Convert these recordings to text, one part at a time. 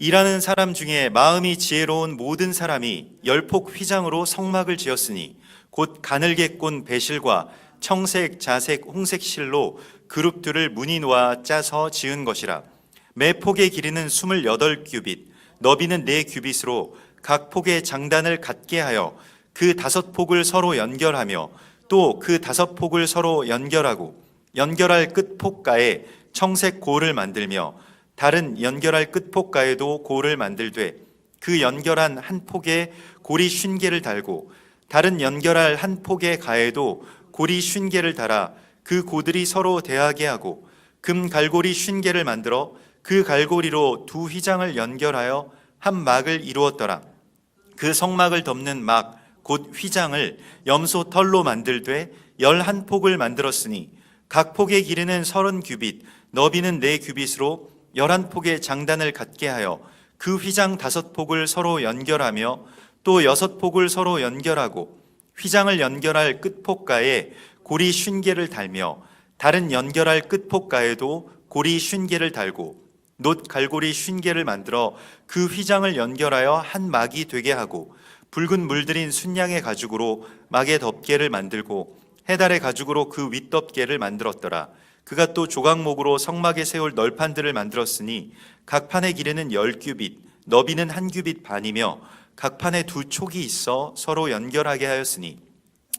일하는 사람 중에 마음이 지혜로운 모든 사람이 열폭 휘장으로 성막을 지었으니 곧 가늘게 꼰 배실과 청색, 자색, 홍색 실로 그룹들을 무늬 놓아 짜서 지은 것이라. 매 폭의 길이는 28규빗, 너비는 4규빗으로 각 폭의 장단을 같게 하여 그 5폭을 서로 연결하며 또 그 5폭을 서로 연결하고 연결할 끝폭가에 청색 고를 만들며 다른 연결할 끝폭가에도 고를 만들되 그 연결한 한 폭에 고리 50개를 달고 다른 연결할 한 폭의 가에도 고리 50개를 달아 그 고들이 서로 대하게 하고 금 갈고리 50개를 만들어 그 갈고리로 두 휘장을 연결하여 한 막을 이루었더라. 그 성막을 덮는 막 곧 휘장을 염소 털로 만들되 11폭을 만들었으니 각 폭의 길이는 30규빗, 너비는 4규빗으로 11폭의 장단을 갖게 하여 그 휘장 5폭을 서로 연결하며 또 6폭을 서로 연결하고 휘장을 연결할 끝폭가에 고리 50개를 달며 다른 연결할 끝폭가에도 고리 50개를 달고 놋 갈고리 50개를 만들어 그 휘장을 연결하여 한 막이 되게 하고 붉은 물들인 순양의 가죽으로 막의 덮개를 만들고 해달의 가죽으로 그 윗덮개를 만들었더라. 그가 또 조각목으로 성막에 세울 널판들을 만들었으니 각 판의 길이는 10규빗, 너비는 1규빗 반이며 각 판에 2촉이 있어 서로 연결하게 하였으니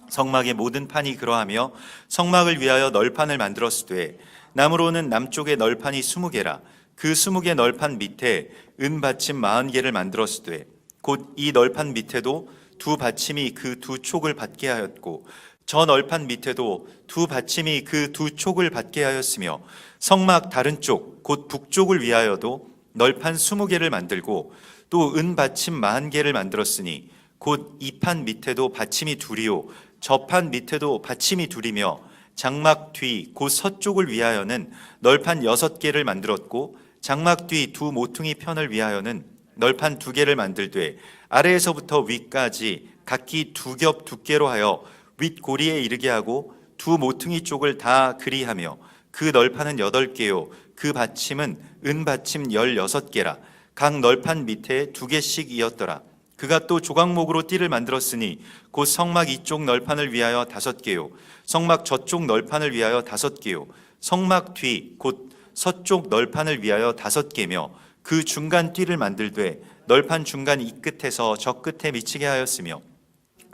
성막의 모든 판이 그러하며 성막을 위하여 널판을 만들었으되 나무로는 남쪽에 널판이 20개라. 그 20개 널판 밑에 은 받침 40개를 만들었으되 곧 이 널판 밑에도 두 받침이 그 2촉을 받게 하였고 저 널판 밑에도 두 받침이 그 2촉을 받게 하였으며 성막 다른 쪽 곧 북쪽을 위하여도 널판 20개를 만들고 또 은 받침 40개를 만들었으니 곧 이 판 밑에도 받침이 둘이요 저 판 밑에도 받침이 둘이며 장막 뒤 곧 서쪽을 위하여는 널판 6개를 만들었고 장막 뒤 두 모퉁이 편을 위하여는 널판 2개를 만들되 아래에서부터 위까지 각기 2겹 두께로 하여 윗고리에 이르게 하고 두 모퉁이 쪽을 다 그리하며 그 널판은 8개요 그 받침은 은 받침 16개라. 각 널판 밑에 2개씩이었더라. 그가 또 조각목으로 띠를 만들었으니 곧 성막 이쪽 널판을 위하여 5개요 성막 저쪽 널판을 위하여 5개요 성막 뒤 곧 서쪽 널판을 위하여 5개며 그 중간 띠를 만들되 널판 중간 이 끝에서 저 끝에 미치게 하였으며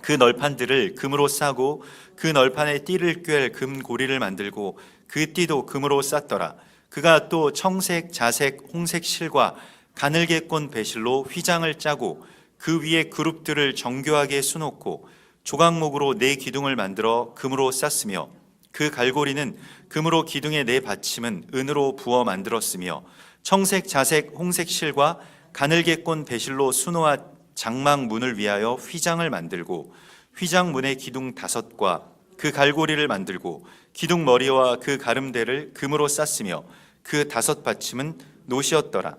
그 널판들을 금으로 싸고 그 널판에 띠를 꿰 금고리를 만들고 그 띠도 금으로 쌌더라. 그가 또 청색, 자색, 홍색 실과 가늘게 꼰 배실로 휘장을 짜고 그 위에 그룹들을 정교하게 수놓고 조각목으로 4기둥을 만들어 금으로 쌌으며 그 갈고리는 금으로 기둥의 4받침은 은으로 부어 만들었으며 청색, 자색, 홍색 실과 가늘게 꼰 배실로 수놓아 장막 문을 위하여 휘장을 만들고 휘장 문의 기둥 5과 그 갈고리를 만들고 기둥 머리와 그 가름대를 금으로 쌌으며 그 5받침은 놋이었더라.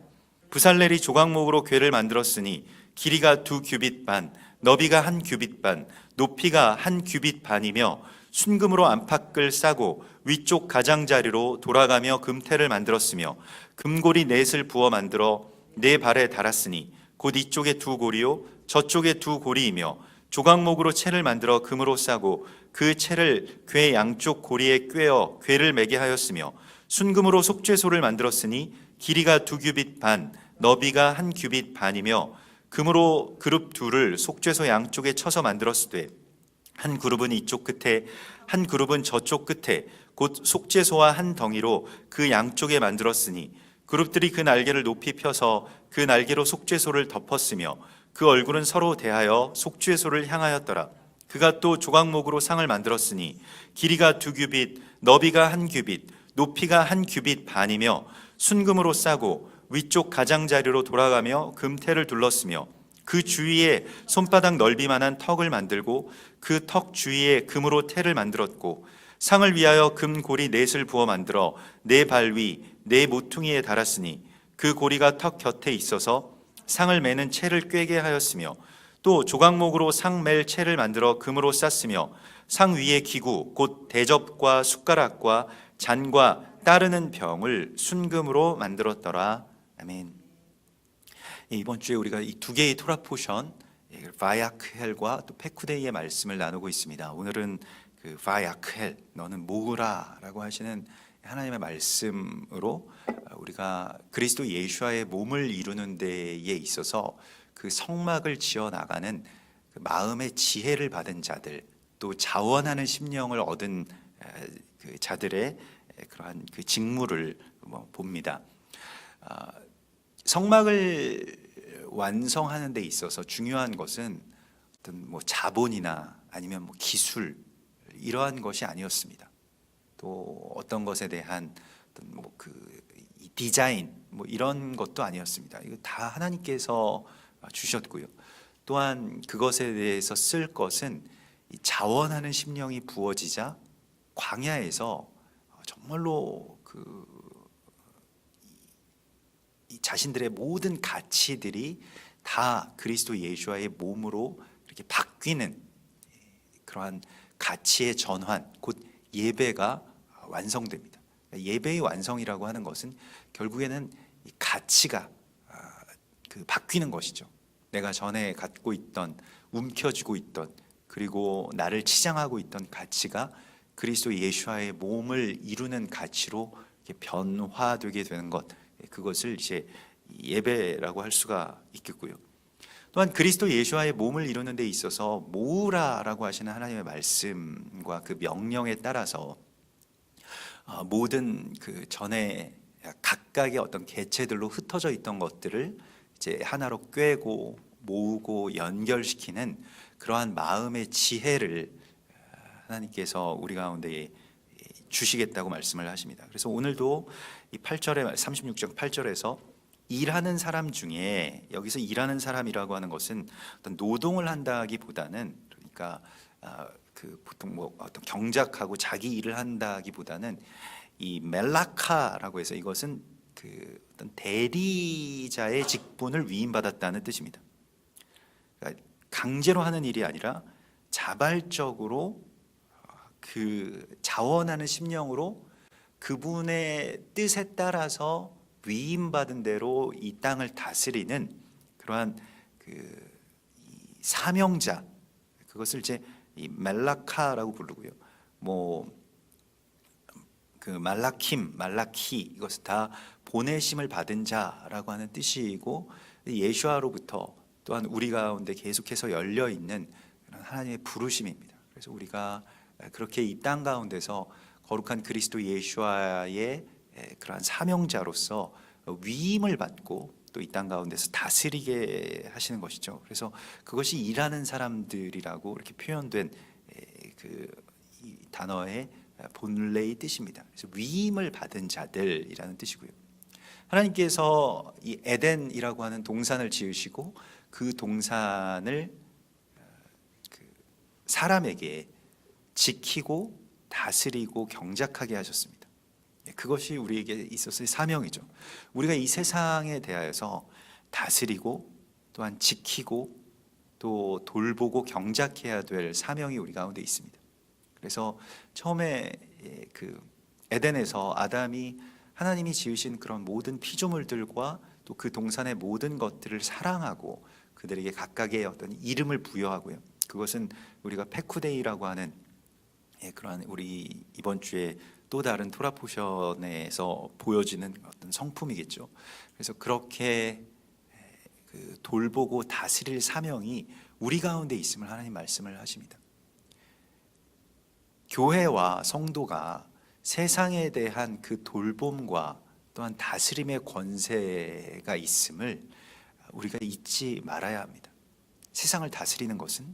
부살렐이 조각목으로 궤를 만들었으니 길이가 2규빗 반, 너비가 1규빗 반, 높이가 1규빗 반이며 순금으로 안팎을 싸고 위쪽 가장자리로 돌아가며 금태를 만들었으며 금고리 4을 부어 만들어 4발에 달았으니 곧 이쪽에 2고리요 저쪽에 2고리이며 조각목으로 채를 만들어 금으로 싸고 그 채를 궤 양쪽 고리에 꿰어 궤를 매게 하였으며 순금으로 속죄소를 만들었으니 길이가 2규빗 반, 너비가 1규빗 반이며 금으로 그룹 둘을 속죄소 양쪽에 쳐서 만들었으되 한 그룹은 이쪽 끝에 한 그룹은 저쪽 끝에 곧 속죄소와 한 덩이로 그 양쪽에 만들었으니 그룹들이 그 날개를 높이 펴서 그 날개로 속죄소를 덮었으며 그 얼굴은 서로 대하여 속죄소를 향하였더라. 그가 또 조각목으로 상을 만들었으니 길이가 2규빗, 너비가 1규빗, 높이가 1규빗 반이며 순금으로 싸고 위쪽 가장자리로 돌아가며 금태를 둘렀으며 그 주위에 손바닥 넓이만한 턱을 만들고 그 턱 주위에 금으로 태를 만들었고 상을 위하여 금고리 4을 부어 만들어 4발 위 4모퉁이에 달았으니 그 고리가 턱 곁에 있어서 상을 매는 채를 꿰게 하였으며 또 조각목으로 상 맬 채를 만들어 금으로 쌌으며 상 위에 기구 곧 대접과 숟가락과 잔과 따르는 병을 순금으로 만들었더라. 아멘. 이번 주에 우리가 이 두 개의 토라 포션, 바야크헬과 또 페쿠데이의 말씀을 나누고 있습니다. 오늘은 그 바야크헬, 너는 모으라라고 하시는 하나님의 말씀으로 우리가 그리스도 예수와의 몸을 이루는 데에 있어서 그 성막을 지어 나가는 그 마음의 지혜를 받은 자들, 또 자원하는 심령을 얻은 그 자들의 그러한 그 직무를 봅니다. 성막을 완성하는 데 있어서 중요한 것은 어떤 자본이나 아니면 기술 이러한 것이 아니었습니다. 또 어떤 것에 대한 어떤 디자인 이런 것도 아니었습니다. 이거 다 하나님께서 주셨고요. 또한 그것에 대해서 쓸 것은 자원하는 심령이 부어지자 광야에서 정말로 이 자신들의 모든 가치들이 다 그리스도 예수와의 몸으로 이렇게 바뀌는 그러한 가치의 전환, 곧 예배가 완성됩니다. 예배의 완성이라고 하는 것은 결국에는 이 가치가 바뀌는 것이죠. 내가 전에 갖고 있던, 움켜쥐고 있던, 그리고 나를 치장하고 있던 가치가 그리스도 예수와의 몸을 이루는 가치로 이렇게 변화되게 되는 것, 그것을 이제 예배라고 할 수가 있겠고요. 또한 그리스도 예수와의 몸을 이루는 데 있어서 모으라라고 하시는 하나님의 말씀과 그 명령에 따라서 모든 그 전에 각각의 어떤 개체들로 흩어져 있던 것들을 이제 하나로 꿰고 모으고 연결시키는 그러한 마음의 지혜를 하나님께서 우리 가운데 주시겠다고 말씀을 하십니다. 그래서 오늘도 이 8절에 36장 8절에서 일하는 사람 중에, 여기서 일하는 사람이라고 하는 것은 어떤 노동을 한다기보다는, 그러니까 보통 어떤 경작하고 자기 일을 한다기보다는 이 멜라카라고 해서 이것은 그 어떤 대리자의 직분을 위임받았다는 뜻입니다. 그러니까 강제로 하는 일이 아니라 자발적으로 그 자원하는 심령으로 그분의 뜻에 따라서 위임받은 대로 이 땅을 다스리는 그러한 그 사명자, 그것을 이제 이 멜라카라고 부르고요. 그 말라키, 이것은 다 보내심을 받은 자라고 하는 뜻이고, 예수와로부터 또한 우리 가운데 계속해서 열려 있는 하나님의 부르심입니다. 그래서 우리가 그렇게 이 땅 가운데서 거룩한 그리스도 예수와의 그러한 사명자로서 위임을 받고 또 이 땅 가운데서 다스리게 하시는 것이죠. 그래서 그것이 일하는 사람들이라고 이렇게 표현된 이 단어의 본래의 뜻입니다. 그래서 위임을 받은 자들이라는 뜻이고요. 하나님께서 이 에덴이라고 하는 동산을 지으시고 그 동산을 사람에게 지키고 다스리고 경작하게 하셨습니다. 그것이 우리에게 있어서의 사명이죠. 우리가 이 세상에 대하여서 다스리고 또한 지키고 또 돌보고 경작해야 될 사명이 우리 가운데 있습니다. 그래서 처음에 그 에덴에서 아담이 하나님이 지으신 그런 모든 피조물들과 또 그 동산의 모든 것들을 사랑하고 그들에게 각각의 어떤 이름을 부여하고요. 그것은 우리가 페쿠데이라고 하는 그러한 우리 이번 주에 또 다른 토라 포션에서 보여지는 어떤 성품이겠죠. 그래서 그렇게 돌보고 다스릴 사명이 우리 가운데 있음을 하나님 말씀을 하십니다. 교회와 성도가 세상에 대한 그 돌봄과 또한 다스림의 권세가 있음을 우리가 잊지 말아야 합니다. 세상을 다스리는 것은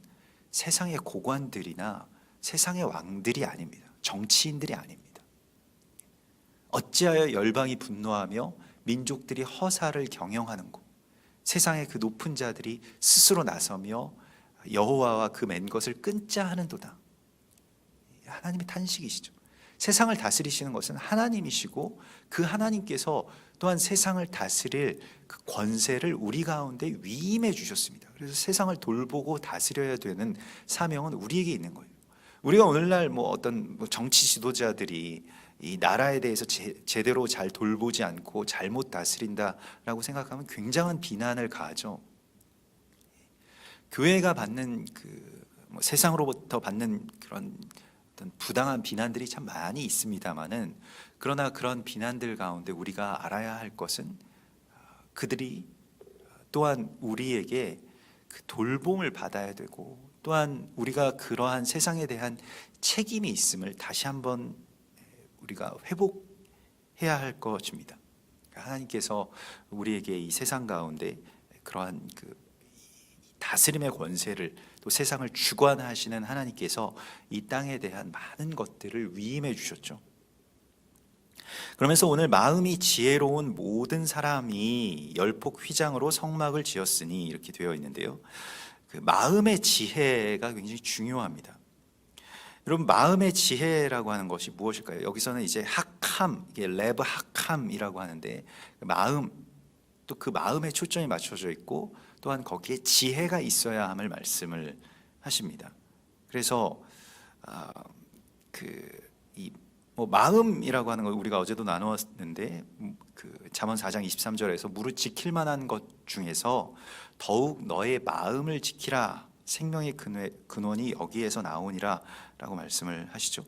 세상의 고관들이나 세상의 왕들이 아닙니다. 정치인들이 아닙니다. 어찌하여 열방이 분노하며 민족들이 허사를 경영하는고, 세상의 그 높은 자들이 스스로 나서며 여호와와 그 맨 것을 끊자 하는도다. 하나님의 탄식이시죠. 세상을 다스리시는 것은 하나님이시고 그 하나님께서 또한 세상을 다스릴 그 권세를 우리 가운데 위임해 주셨습니다. 그래서 세상을 돌보고 다스려야 되는 사명은 우리에게 있는 거예요. 우리가 오늘날 뭐 어떤 뭐 정치 지도자들이 이 나라에 대해서 제대로 잘 돌보지 않고 잘못 다스린다라고 생각하면 굉장한 비난을 가하죠. 교회가 받는 뭐 세상으로부터 받는 그런 어떤 부당한 비난들이 참 많이 있습니다만은, 그러나 그런 비난들 가운데 우리가 알아야 할 것은 그들이 또한 우리에게 그 돌봄을 받아야 되고, 또한 우리가 그러한 세상에 대한 책임이 있음을 다시 한번 우리가 회복해야 할 것입니다. 하나님께서 우리에게 이 세상 가운데 그러한 다스림의 권세를, 또 세상을 주관하시는 하나님께서 이 땅에 대한 많은 것들을 위임해 주셨죠. 그러면서 오늘 마음이 지혜로운 모든 사람이 열폭 휘장으로 성막을 지었으니 이렇게 되어 있는데요. 그 마음의 지혜가 굉장히 중요합니다. 여러분, 마음의 지혜라고 하는 것이 무엇일까요? 여기서는 이제 학함, 이게 레브 학함이라고 하는데, 마음, 또 그 마음에 초점이 맞춰져 있고, 또한 거기에 지혜가 있어야 함을 말씀을 하십니다. 그래서 뭐 마음이라고 하는 걸 우리가 어제도 나누었는데, 잠언 4장 23절에서 무릇 지킬 만한 것 중에서 더욱 너의 마음을 지키라, 생명의 근원이 여기에서 나오니라 라고 말씀을 하시죠.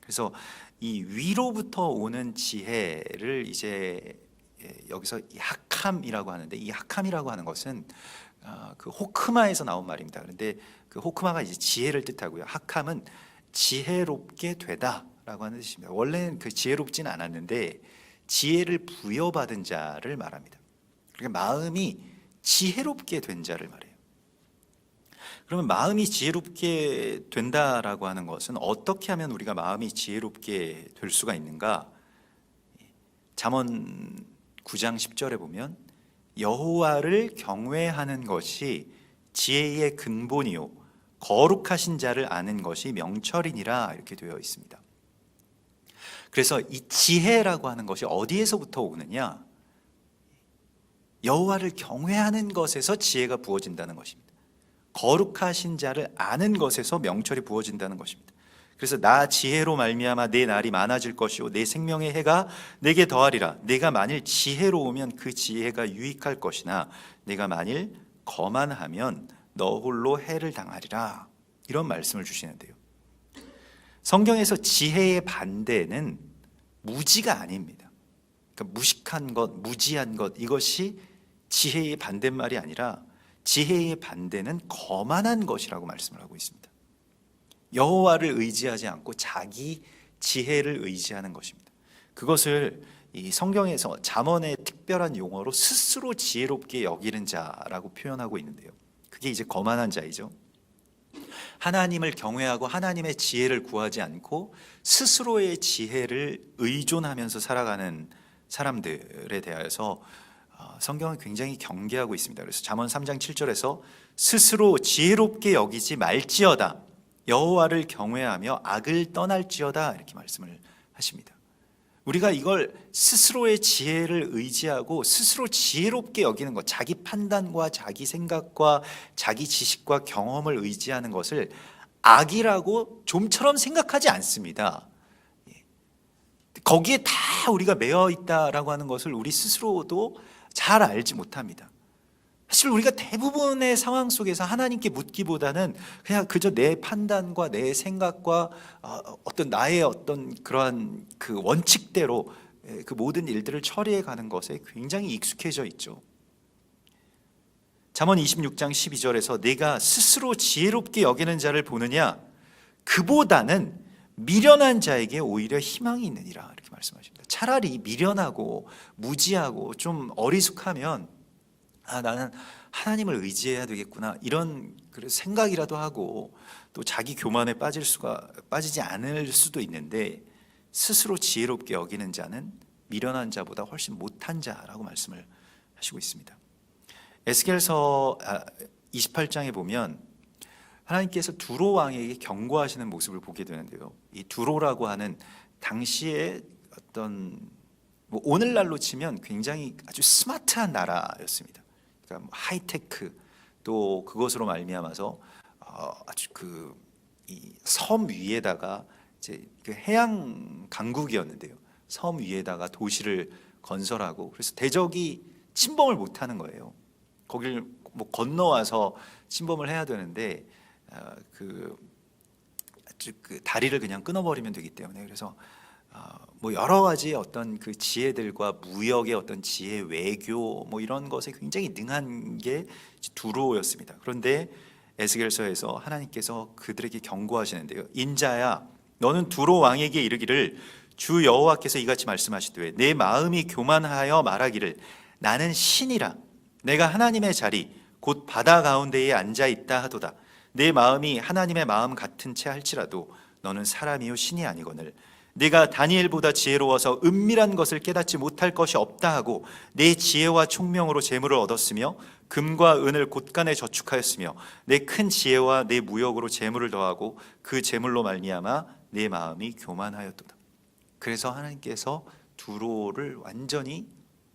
그래서 이 위로부터 오는 지혜를 이제 여기서 이 학함이라고 하는데, 이 학함이라고 하는 것은 그 호크마에서 나온 말입니다. 그런데 그 호크마가 이제 지혜를 뜻하고요, 학함은 지혜롭게 되다라고 하는 뜻입니다. 원래는 그 지혜롭지는 않았는데 지혜를 부여받은 자를 말합니다. 그러니까 마음이 지혜롭게 된 자를 말해요. 그러면 마음이 지혜롭게 된다라고 하는 것은 어떻게 하면 우리가 마음이 지혜롭게 될 수가 있는가? 잠언 9장 10절에 보면 여호와를 경외하는 것이 지혜의 근본이요 거룩하신 자를 아는 것이 명철이니라, 이렇게 되어 있습니다. 그래서 이 지혜라고 하는 것이 어디에서부터 오느냐? 여호와를 경외하는 것에서 지혜가 부어진다는 것입니다. 거룩하신 자를 아는 것에서 명철이 부어진다는 것입니다. 그래서 나 지혜로 말미암아 내 날이 많아질 것이요 내 생명의 해가 내게 더하리라. 내가 만일 지혜로우면 그 지혜가 유익할 것이나 내가 만일 거만하면 너 홀로 해를 당하리라. 이런 말씀을 주시는데요. 성경에서 지혜의 반대는 무지가 아닙니다. 그러니까 무식한 것, 무지한 것, 이것이 지혜의 반대말이 아니라 지혜의 반대는 거만한 것이라고 말씀을 하고 있습니다. 여호와를 의지하지 않고 자기 지혜를 의지하는 것입니다. 그것을 이 성경에서 잠언의 특별한 용어로 스스로 지혜롭게 여기는 자라고 표현하고 있는데요. 그게 이제 거만한 자이죠. 하나님을 경외하고 하나님의 지혜를 구하지 않고 스스로의 지혜를 의존하면서 살아가는 사람들에 대하여서 성경은 굉장히 경계하고 있습니다. 그래서 잠언 3장 7절에서 스스로 지혜롭게 여기지 말지어다, 여호와를 경외하며 악을 떠날지어다, 이렇게 말씀을 하십니다. 우리가 이걸 스스로의 지혜를 의지하고 스스로 지혜롭게 여기는 것, 자기 판단과 자기 생각과 자기 지식과 경험을 의지하는 것을 악이라고 좀처럼 생각하지 않습니다. 거기에 다 우리가 매여 있다라고 하는 것을 우리 스스로도 잘 알지 못합니다. 사실 우리가 대부분의 상황 속에서 하나님께 묻기보다는 그냥 그저 내 판단과 내 생각과 어떤 나의 어떤 그러한 그 원칙대로 그 모든 일들을 처리해 가는 것에 굉장히 익숙해져 있죠. 잠언 26장 12절에서 내가 스스로 지혜롭게 여기는 자를 보느냐, 그보다는 미련한 자에게 오히려 희망이 있느니라, 이렇게 말씀하십니다. 차라리 미련하고 무지하고 좀 어리숙하면 나는 하나님을 의지해야 되겠구나, 이런 생각이라도 하고 또 자기 교만에 빠지지 않을 수도 있는데, 스스로 지혜롭게 여기는 자는 미련한 자보다 훨씬 못한 자라고 말씀을 하시고 있습니다. 에스겔서 28장에 보면 하나님께서 두로 왕에게 경고하시는 모습을 보게 되는데요. 이 두로라고 하는 당시에 어떤 뭐 오늘날로 치면 굉장히 아주 스마트한 나라였습니다. 그러니까 뭐 하이테크, 또 그것으로 말미암아서 아주 이 섬 위에다가 이제 그 해양 강국이었는데요. 섬 위에다가 도시를 건설하고 그래서 대적이 침범을 못하는 거예요. 거기를 뭐 건너와서 침범을 해야 되는데 그 다리를 그냥 끊어버리면 되기 때문에 그래서 뭐 여러 가지 어떤 그 지혜들과 무역의 어떤 지혜, 외교 뭐 이런 것에 굉장히 능한 게 두로였습니다. 그런데 에스겔서에서 하나님께서 그들에게 경고하시는데요. 인자야, 너는 두로 왕에게 이르기를 주 여호와께서 이같이 말씀하시되 내 마음이 교만하여 말하기를 나는 신이라 내가 하나님의 자리 곧 바다 가운데에 앉아 있다 하도다. 내 마음이 하나님의 마음 같은 채 할지라도 너는 사람이요 신이 아니거늘 네가 다니엘보다 지혜로워서 은밀한 것을 깨닫지 못할 것이 없다 하고 내 지혜와 총명으로 재물을 얻었으며 금과 은을 곳간에 저축하였으며 내 큰 지혜와 내 무역으로 재물을 더하고 그 재물로 말미암아 내 마음이 교만하였도다. 그래서 하나님께서 두로를 완전히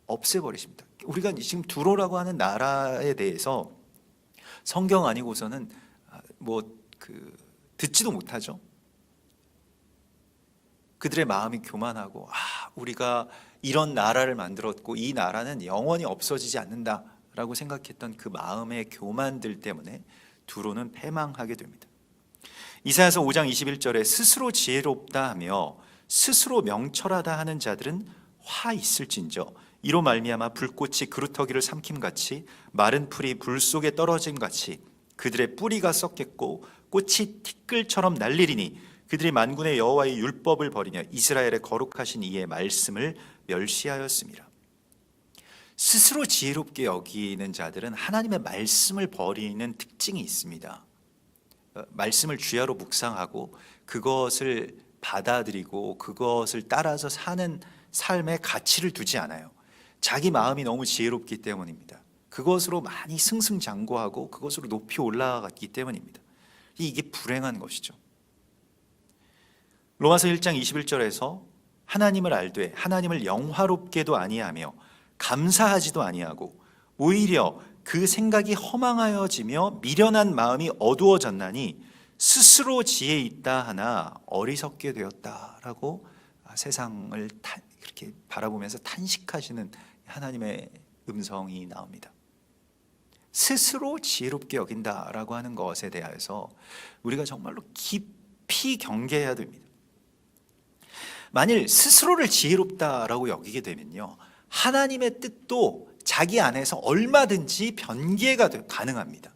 없애버리십니다. 우리가 지금 두로라고 하는 나라에 대해서 성경 아니고서는 듣지도 못하죠. 그들의 마음이 교만하고 우리가 이런 나라를 만들었고 이 나라는 영원히 없어지지 않는다라고 생각했던 그 마음의 교만들 때문에 두로는 패망하게 됩니다. 이사야서 5장 21절에 스스로 지혜롭다 하며 스스로 명철하다 하는 자들은 화 있을진저 이로 말미암아 불꽃이 그루터기를 삼킴같이 마른 풀이 불 속에 떨어짐같이 그들의 뿌리가 썩겠고 꽃이 티끌처럼 날리리니 그들이 만군의 여호와의 율법을 버리며 이스라엘의 거룩하신 이의 말씀을 멸시하였습니다. 스스로 지혜롭게 여기는 자들은 하나님의 말씀을 버리는 특징이 있습니다. 말씀을 주야로 묵상하고 그것을 받아들이고 그것을 따라서 사는 삶의 가치를 두지 않아요. 자기 마음이 너무 지혜롭기 때문입니다. 그것으로 많이 승승장구하고 그것으로 높이 올라갔기 때문입니다. 이게 불행한 것이죠. 로마서 1장 21절에서 하나님을 알되 하나님을 영화롭게도 아니하며 감사하지도 아니하고 오히려 그 생각이 허망하여지며 미련한 마음이 어두워졌나니 스스로 지혜 있다 하나 어리석게 되었다라고 세상을 그렇게 바라보면서 탄식하시는 하나님의 음성이 나옵니다. 스스로 지혜롭게 여긴다라고 하는 것에 대해서 우리가 정말로 깊이 경계해야 됩니다. 만일 스스로를 지혜롭다라고 여기게 되면요, 하나님의 뜻도 자기 안에서 얼마든지 변개가 가능합니다.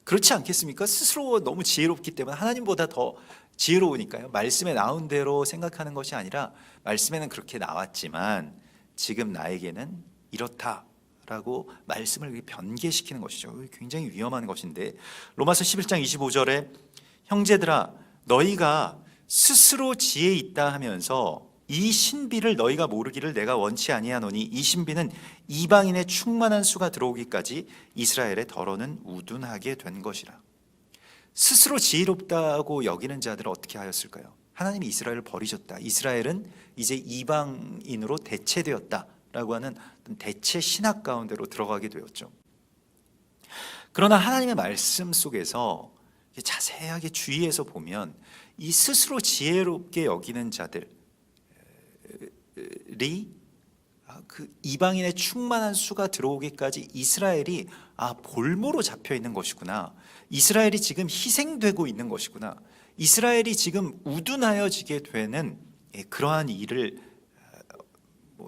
그렇지 않겠습니까? 스스로 너무 지혜롭기 때문에 하나님보다 더 지혜로우니까요. 말씀에 나온 대로 생각하는 것이 아니라 말씀에는 그렇게 나왔지만 지금 나에게는 이렇다라고 말씀을 변개시키는 것이죠. 굉장히 위험한 것인데 로마서 11장 25절에 형제들아 너희가 스스로 지혜 있다 하면서 이 신비를 너희가 모르기를 내가 원치 아니하노니 이 신비는 이방인의 충만한 수가 들어오기까지 이스라엘의 더러는 우둔하게 된 것이라. 스스로 지혜롭다고 여기는 자들은 어떻게 하였을까요? 하나님이 이스라엘을 버리셨다. 이스라엘은 이제 이방인으로 대체되었다라고 하는 대체 신학 가운데로 들어가게 되었죠. 그러나 하나님의 말씀 속에서 자세하게 주의해서 보면 이 스스로 지혜롭게 여기는 자들이 그 이방인의 충만한 수가 들어오기까지 이스라엘이 볼모로 잡혀 있는 것이구나. 이스라엘이 지금 희생되고 있는 것이구나. 이스라엘이 지금 우둔하여지게 되는 그러한 일을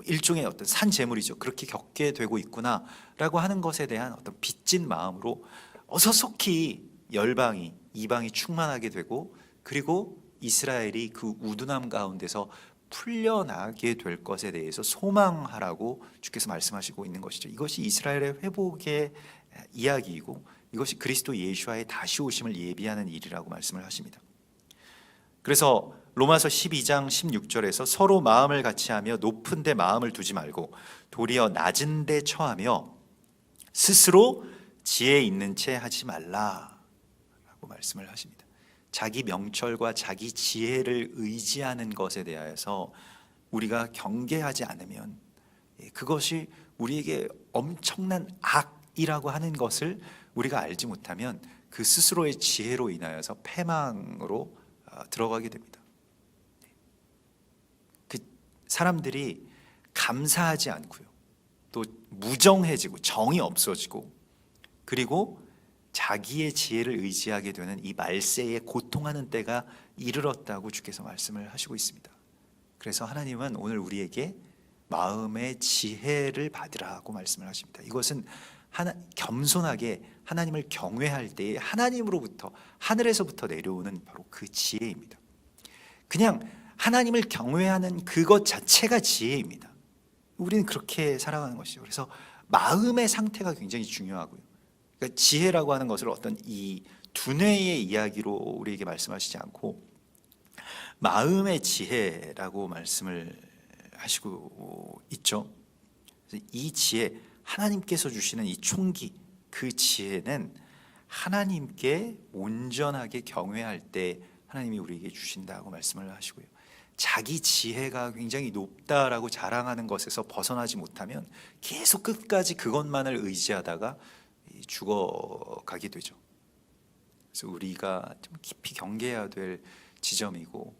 일종의 어떤 산재물이죠. 그렇게 겪게 되고 있구나라고 하는 것에 대한 어떤 빚진 마음으로 어서 속히 열방이 이방이 충만하게 되고 그리고 이스라엘이 그 우둔함 가운데서 풀려나게 될 것에 대해서 소망하라고 주께서 말씀하시고 있는 것이죠. 이것이 이스라엘의 회복의 이야기이고 이것이 그리스도 예수와의 다시 오심을 예비하는 일이라고 말씀을 하십니다. 그래서 로마서 12장 16절에서 서로 마음을 같이하며 높은 데 마음을 두지 말고 도리어 낮은 데 처하며 스스로 지혜 있는 채 하지 말라라고 말씀을 하십니다. 자기 명철과 자기 지혜를 의지하는 것에 대하여서 우리가 경계하지 않으면 그것이 우리에게 엄청난 악이라고 하는 것을 우리가 알지 못하면 그 스스로의 지혜로 인하여서 패망으로 들어가게 됩니다. 그 사람들이 감사하지 않고요, 또 무정해지고 정이 없어지고, 그리고 자기의 지혜를 의지하게 되는 이 말세에 고통하는 때가 이르렀다고 주께서 말씀을 하시고 있습니다. 그래서 하나님은 오늘 우리에게 마음의 지혜를 받으라고 말씀을 하십니다. 이것은 겸손하게 하나님을 경외할 때에 하나님으로부터, 하늘에서부터 내려오는 바로 그 지혜입니다. 그냥 하나님을 경외하는 그것 자체가 지혜입니다. 우리는 그렇게 살아가는 것이죠. 그래서 마음의 상태가 굉장히 중요하고요. 그러니까 지혜라고 하는 것을 어떤 이 두뇌의 이야기로 우리에게 말씀하시지 않고 마음의 지혜라고 말씀을 하시고 있죠. 이 지혜, 하나님께서 주시는 이 총기, 그 지혜는 하나님께 온전하게 경외할 때 하나님이 우리에게 주신다고 말씀을 하시고요. 자기 지혜가 굉장히 높다라고 자랑하는 것에서 벗어나지 못하면 계속 끝까지 그것만을 의지하다가 죽어가게 되죠. 그래서 우리가 좀 깊이 경계해야 될 지점이고,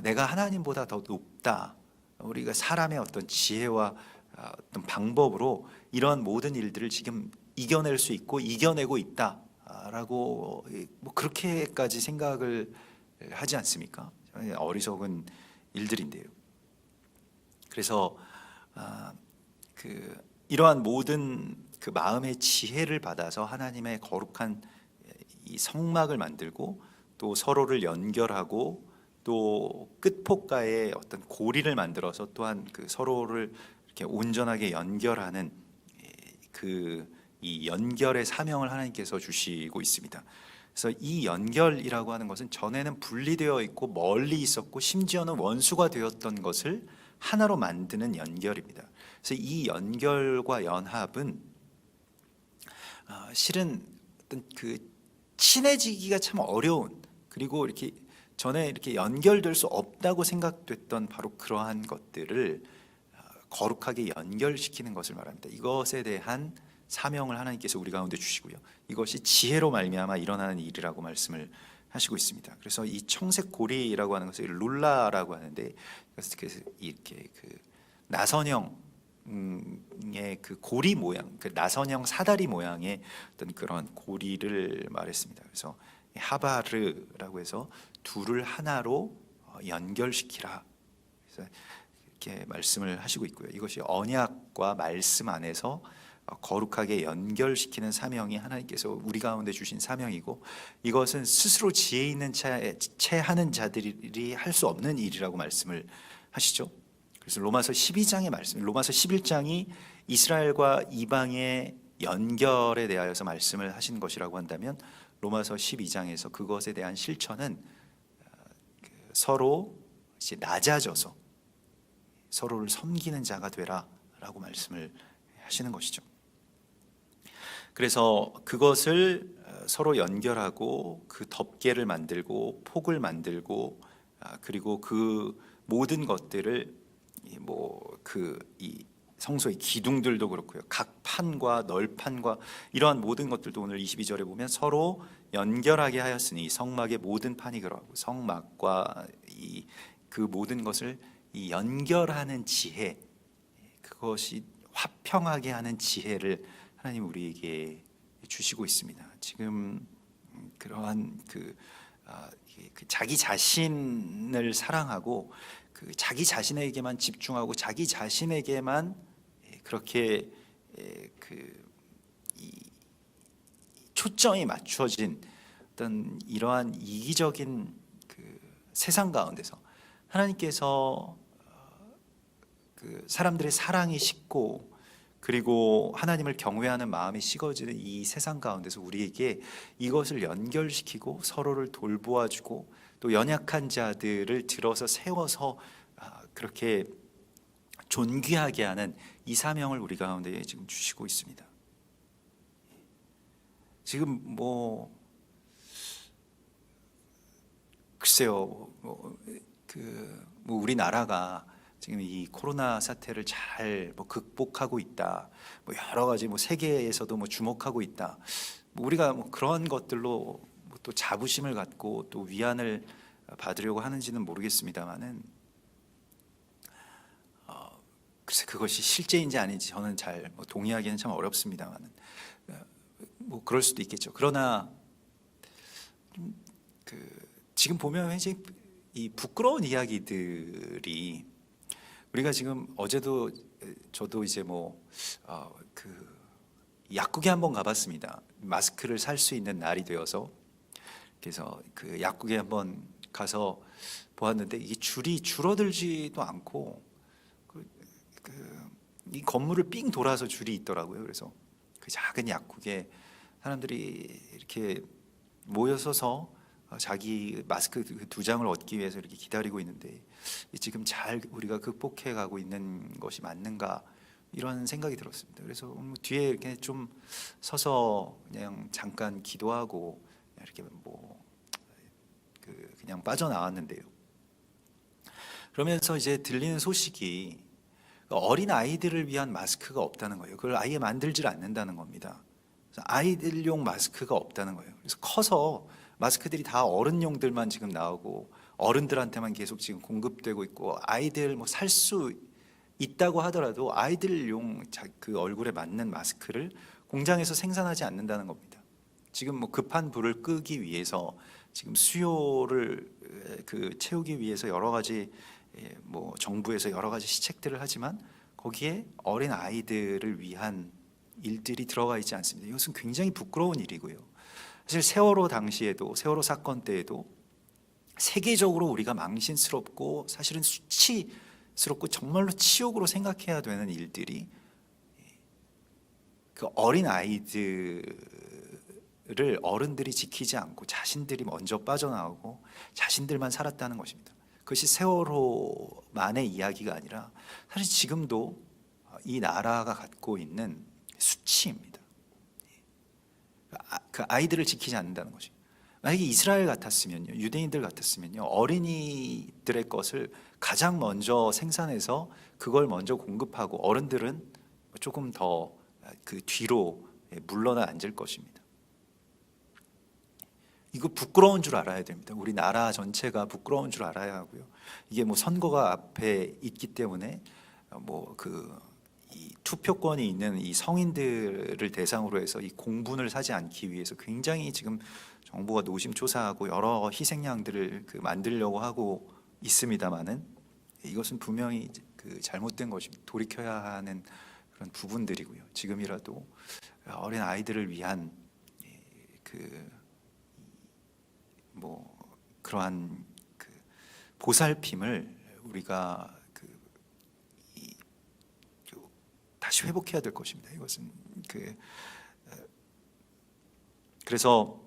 내가 하나님보다 더 높다, 우리가 사람의 어떤 지혜와 어떤 방법으로 이런 모든 일들을 지금 이겨낼 수 있고 이겨내고 있다라고 뭐 그렇게까지 생각을 하지 않습니까? 어리석은 일들인데요. 그래서 이러한 모든 그 마음의 지혜를 받아서 하나님의 거룩한 이 성막을 만들고, 또 서로를 연결하고, 또 끝폭가에 어떤 고리를 만들어서 또한 그 서로를 이렇게 온전하게 연결하는 이 연결의 사명을 하나님께서 주시고 있습니다. 그래서 이 연결이라고 하는 것은 전에는 분리되어 있고 멀리 있었고 심지어는 원수가 되었던 것을 하나로 만드는 연결입니다. 그래서 이 연결과 연합은 실은 어떤 그 친해지기가 참 어려운, 그리고 이렇게 전에 이렇게 연결될 수 없다고 생각됐던 바로 그러한 것들을 거룩하게 연결시키는 것을 말합니다. 이것에 대한 사명을 하나님께서 우리 가운데 주시고요, 이것이 지혜로 말미암아 일어나는 일이라고 말씀을 하시고 있습니다. 그래서 이 청색 고리라고 하는 것을 룰라라고 하는데, 그래서 이렇게 그 나선형의 그 고리 모양, 그 나선형 사다리 모양의 어떤 그런 고리를 말했습니다. 그래서 하바르라고 해서 둘을 하나로 연결시키라, 그래서 이렇게 말씀을 하시고 있고요. 이것이 언약과 말씀 안에서 거룩하게 연결시키는 사명이 하나님께서 우리 가운데 주신 사명이고, 이것은 스스로 지혜 있는 채 하는 자들이 할 수 없는 일이라고 말씀을 하시죠. 그래서 로마서 12장의 말씀, 로마서 11장이 이스라엘과 이방의 연결에 대하여서 말씀을 하신 것이라고 한다면, 로마서 12장에서 그것에 대한 실천은 서로 이제 낮아져서 서로를 섬기는 자가 되라라고 말씀을 하시는 것이죠. 그래서 그것을 서로 연결하고 그 덮개를 만들고 폭을 만들고, 그리고 그 모든 것들을 이 성소의 기둥들도 그렇고요, 각 판과 널판과 이러한 모든 것들도 오늘 22절에 보면 서로 연결하게 하였으니 성막의 모든 판이 그러하고, 성막과 그 모든 것을 이 연결하는 지혜, 그것이 화평하게 하는 지혜를 하나님 우리에게 주시고 있습니다. 지금 그러한 그 자기 자신을 사랑하고 그 자기 자신에게만 집중하고 자기 자신에게만 그렇게 이 초점이 맞춰진 어떤 이러한 이기적인 그 세상 가운데서 하나님께서 그 사람들의 사랑이 식고, 그리고 하나님을 경외하는 마음이 식어지는 이 세상 가운데서 우리에게 이것을 연결시키고 서로를 돌보아주고, 또 연약한 자들을 들어서 세워서 그렇게 존귀하게 하는 이 사명을 우리 가운데 지금 주시고 있습니다. 지금 글쎄요, 우리나라가 지금 이 코로나 사태를 잘 극복하고 있다, 여러 가지 세계에서도 주목하고 있다, 우리가 뭐 그런 것들로 뭐또 자부심을 갖고 또 위안을 받으려고 하는지는 모르겠습니다만은 글쎄 그것이 실제인지 아닌지 저는 잘 뭐 동의하기는 참 어렵습니다만은 뭐 그럴 수도 있겠죠. 그러나 그 지금 보면 왠지 이 부끄러운 이야기들이 우리가 지금 어제도 저도 이제 그 약국에 한번 가봤습니다. 마스크를 살 수 있는 날이 되어서 그래서 그 약국에 한번 가서 보았는데 이게 줄이 줄어들지도 않고 이 건물을 삥 돌아서 줄이 있더라고요. 그래서 그 작은 약국에 사람들이 이렇게 모여서서 자기 마스크 두 장을 얻기 위해서 이렇게 기다리고 있는데 지금 잘 우리가 극복해 가고 있는 것이 맞는가 이런 생각이 들었습니다. 그래서 뒤에 이렇게 좀 서서 그냥 잠깐 기도하고 이렇게 그냥 빠져나왔는데요. 그러면서 이제 들리는 소식이 어린 아이들을 위한 마스크가 없다는 거예요. 그걸 아예 만들질 않는다는 겁니다. 그래서 아이들용 마스크가 없다는 거예요. 그래서 커서 마스크들이 다 어른용들만 지금 나오고 어른들한테만 계속 지금 공급되고 있고 아이들 뭐 살 수 있다고 하더라도 아이들용 그 얼굴에 맞는 마스크를 공장에서 생산하지 않는다는 겁니다. 지금 뭐 급한 불을 끄기 위해서 지금 수요를 채우기 위해서 여러 가지 뭐 정부에서 여러 가지 시책들을 하지만 거기에 어린 아이들을 위한 일들이 들어가 있지 않습니다. 이것은 굉장히 부끄러운 일이고요. 사실 세월호 당시에도 세월호 사건 때에도 세계적으로 우리가 망신스럽고 사실은 수치스럽고 정말로 치욕으로 생각해야 되는 일들이 그 어린 아이들을 어른들이 지키지 않고 자신들이 먼저 빠져나오고 자신들만 살았다는 것입니다. 그것이 세월호만의 이야기가 아니라 사실 지금도 이 나라가 갖고 있는 수치입니다. 그 아이들을 지키지 않는다는 것이. 만약에 이스라엘 같았으면요, 유대인들 같았으면요, 어린이들의 것을 가장 먼저 생산해서 그걸 먼저 공급하고 어른들은 조금 더 그 뒤로 물러나 앉을 것입니다. 이거 부끄러운 줄 알아야 됩니다. 우리 나라 전체가 부끄러운 줄 알아야 하고요. 이게 뭐 선거가 앞에 있기 때문에 이 투표권이 있는 이 성인들을 대상으로 해서 이 공분을 사지 않기 위해서 굉장히 지금 정부가 노심초사하고 여러 희생양들을 만들려고 하고 있습니다만은 이것은 분명히 그 잘못된 것입니다. 돌이켜야 하는 그런 부분들이고요. 지금이라도 어린 아이들을 위한 그러한 보살핌을 우리가 다시 회복해야 될 것입니다. 이것은 그래서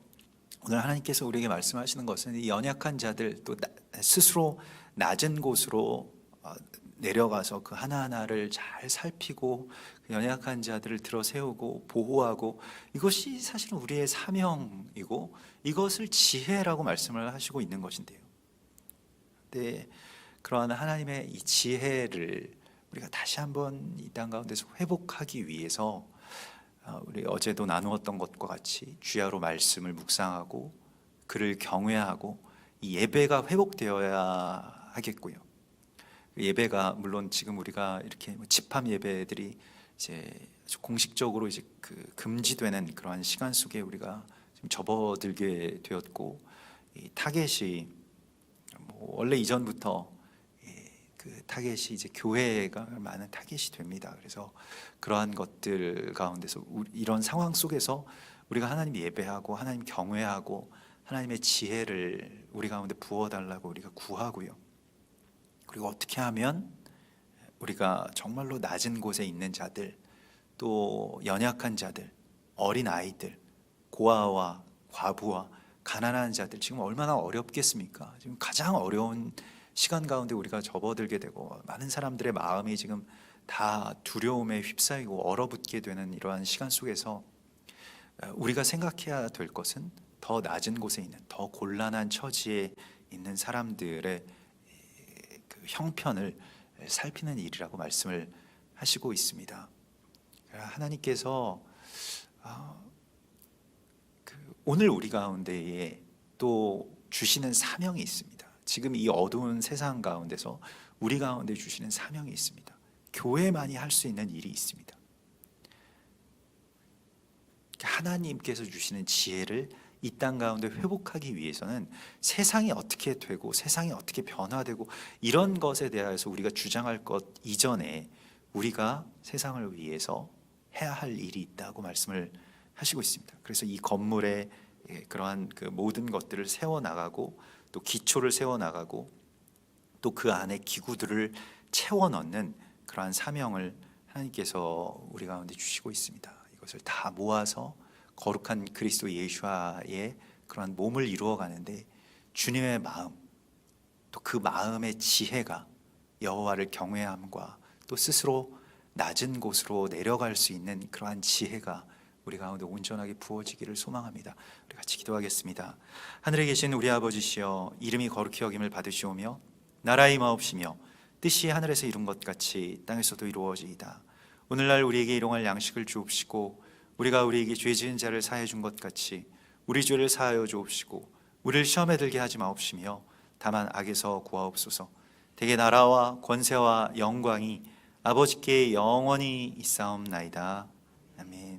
오늘 하나님께서 우리에게 말씀하시는 것은 이 연약한 자들 또 스스로 낮은 곳으로 내려가서 그 하나하나를 잘 살피고 그 연약한 자들을 들어 세우고 보호하고 이것이 사실은 우리의 사명이고 이것을 지혜라고 말씀을 하시고 있는 것인데요. 네, 그러한 하나님의 이 지혜를 우리가 다시 한번 이 땅 가운데서 회복하기 위해서 우리 어제도 나누었던 것과 같이 주야로 말씀을 묵상하고 그를 경외하고 이 예배가 회복되어야 하겠고요. 예배가 물론 지금 우리가 이렇게 집합 예배들이 이제 공식적으로 이제 금지되는 그러한 시간 속에 우리가 지금 접어들게 되었고 이 타겟이 원래 이전부터 그 타겟이 이제 교회가 많은 타겟이 됩니다. 그래서 그러한 것들 가운데서 이런 상황 속에서 우리가 하나님 예배하고 하나님 경외하고 하나님의 지혜를 우리 가운데 부어달라고 우리가 구하고요. 그리고 어떻게 하면 우리가 정말로 낮은 곳에 있는 자들, 또 연약한 자들, 어린 아이들, 고아와 과부와 가난한 자들 지금 얼마나 어렵겠습니까? 지금 가장 어려운 시간 가운데 우리가 접어들게 되고 많은 사람들의 마음이 지금 다 두려움에 휩싸이고 얼어붙게 되는 이러한 시간 속에서 우리가 생각해야 될 것은 더 낮은 곳에 있는 더 곤란한 처지에 있는 사람들의 그 형편을 살피는 일이라고 말씀을 하시고 있습니다. 하나님께서 오늘 우리 가운데에 또 주시는 사명이 있습니다. 지금 이 어두운 세상 가운데서 우리 가운데 주시는 사명이 있습니다. 교회만이 할 수 있는 일이 있습니다. 하나님께서 주시는 지혜를 이 땅 가운데 회복하기 위해서는 세상이 어떻게 되고 세상이 어떻게 변화되고 이런 것에 대해서 우리가 주장할 것 이전에 우리가 세상을 위해서 해야 할 일이 있다고 말씀을 하시고 있습니다. 그래서 이 건물에 그러한 그 모든 것들을 세워나가고 또 기초를 세워나가고 또 그 안에 기구들을 채워 넣는 그러한 사명을 하나님께서 우리 가운데 주시고 있습니다. 이것을 다 모아서 거룩한 그리스도 예수와의 그러한 몸을 이루어 가는데 주님의 마음 또 그 마음의 지혜가 여호와를 경외함과 또 스스로 낮은 곳으로 내려갈 수 있는 그러한 지혜가 우리 가운데 온전하게 부어지기를 소망합니다. 우리 같이 기도하겠습니다. 하늘에 계신 우리 아버지시여, 이름이 거룩히 여김을 받으시오며 나라의 임하옵시며 뜻이 하늘에서 이룬 것 같이 땅에서도 이루어지이다. 오늘날 우리에게 일용할 양식을 주옵시고 우리가 우리에게 죄 지은 자를 사하여 준 것 같이 우리 죄를 사하여 주옵시고 우리를 시험에 들게 하지 마옵시며 다만 악에서 구하옵소서. 대개 나라와 권세와 영광이 아버지께 영원히 있사옵나이다. 아멘.